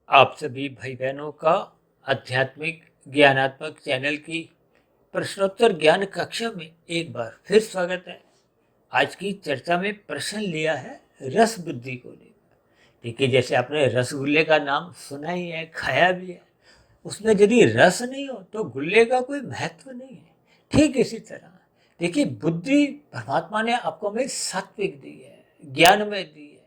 आप सभी भाई बहनों का आध्यात्मिक ज्ञानात्मक चैनल की प्रश्नोत्तर ज्ञान कक्षा में एक बार फिर स्वागत है। आज की चर्चा में प्रश्न लिया है रस बुद्धि को लेकर। देखिए, जैसे आपने रसगुल्ले का नाम सुना ही है, खाया भी है। उसमें यदि रस नहीं हो तो गुल्ले का कोई महत्व नहीं है। ठीक इसी तरह देखिए, बुद्धि परमात्मा ने आपको में सात्विक दी है, ज्ञान में दी है।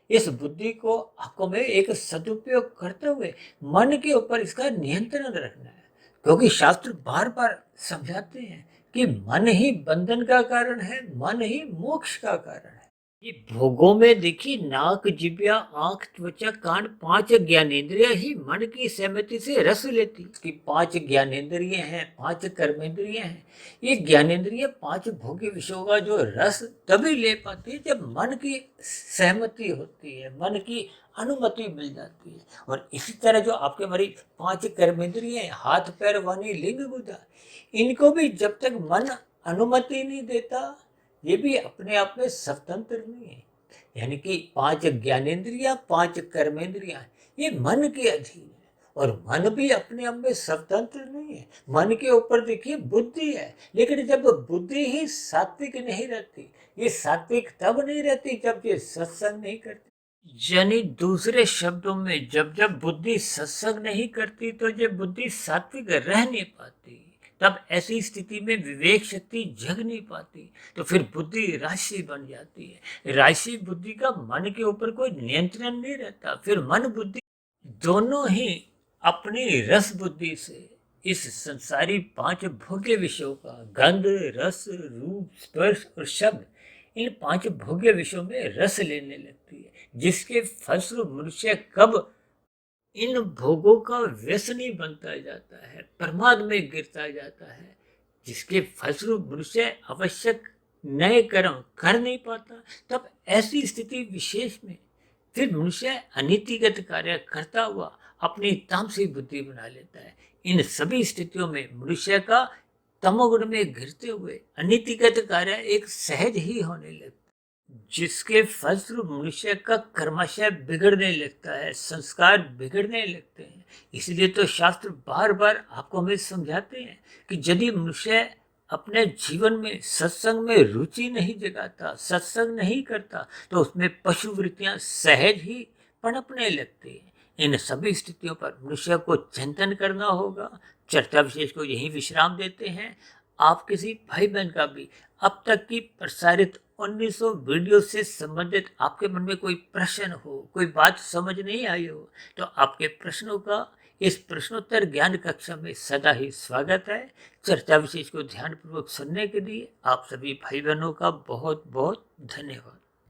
इस बुद्धि को आपको में एक सदुपयोग करते हुए मन के ऊपर इसका नियंत्रण रखना है, क्योंकि शास्त्र बार बार समझाते हैं कि मन ही बंधन का कारण है, मन ही मोक्ष का कारण है। ये भोगों में देखिए, नाक, जिब्या, आंख, त्वचा, कान, पांच ज्ञानेंद्रिय ही मन की सहमति से रस लेती। इसकी पांच ज्ञानेंद्रिय हैं, पांच कर्मेंद्रिय हैं। ये ज्ञानेंद्रिय पांच भोग्य विषयों का जो रस तभी ले पाती है जब मन की सहमति होती है, मन की अनुमति मिल जाती है। और इसी तरह जो आपके हमारी पांच कर्मेंद्रिय हैं, हाथ, पैर, वाणी, लिंग, बुद्धा, इनको भी जब तक मन अनुमति नहीं देता, ये भी अपने आप में स्वतंत्र नहीं है। यानी कि पांच ज्ञानेंद्रियां, पांच कर्मेंद्रियां, ये मन के अधीन है। और मन भी अपने आप में स्वतंत्र नहीं है। मन के ऊपर देखिए बुद्धि है, लेकिन जब बुद्धि ही सात्विक नहीं रहती, ये सात्विक तब नहीं रहती जब ये सत्संग नहीं करती। यानी दूसरे शब्दों में, जब जब बुद्धि सत्संग नहीं करती तो ये बुद्धि सात्विक रह नहीं पाती। तब ऐसी स्थिति में विवेक शक्ति जग नहीं पाती, तो फिर बुद्धि राशि बन जाती है। राशि बुद्धि का मन के ऊपर कोई नियंत्रण नहीं रहता। फिर मन बुद्धि दोनों ही अपनी रस बुद्धि से इस संसारी पांच भोग्य विषयों का, गंध, रस, रूप, स्पर्श और शब्द, इन पांच भोग्य विषयों में रस लेने लगती है, जिसके फलस्वरूप मनुष्य कब इन भोगों का व्यसनी बनता जाता है, प्रमाद में गिरता जाता है, जिसके फलस्वरूप मनुष्य आवश्यक नए कर्म कर नहीं पाता। तब ऐसी स्थिति विशेष में फिर मनुष्य अनीतिगत कार्य करता हुआ अपनी तामसिक बुद्धि बना लेता है। इन सभी स्थितियों में मनुष्य का तमोगुण में गिरते हुए अनीतिगत कार्य एक सहज ही होने लगता है, जिसके फलस्वरूप मनुष्य का कर्माशय बिगड़ने लगता है, संस्कार बिगड़ने लगते हैं। इसलिए तो शास्त्र बार बार आपको हमें समझाते हैं कि यदि मनुष्य अपने जीवन में सत्संग में रुचि नहीं जगाता, सत्संग नहीं करता, तो उसमें पशु वृत्तियां सहज ही पनपने लगती हैं। इन सभी स्थितियों पर मनुष्य को चिंतन करना होगा। चर्चा विशेष को यही विश्राम देते हैं। आप किसी भाई बहन का भी अब तक की प्रसारित 1900 वीडियो से संबंधित आपके मन में कोई प्रश्न हो, कोई बात समझ नहीं आई हो, तो आपके प्रश्नों का इस प्रश्नोत्तर ज्ञान कक्षा में सदा ही स्वागत है। चर्चा विशेष को ध्यानपूर्वक सुनने के लिए आप सभी भाई बहनों का बहुत बहुत धन्यवाद।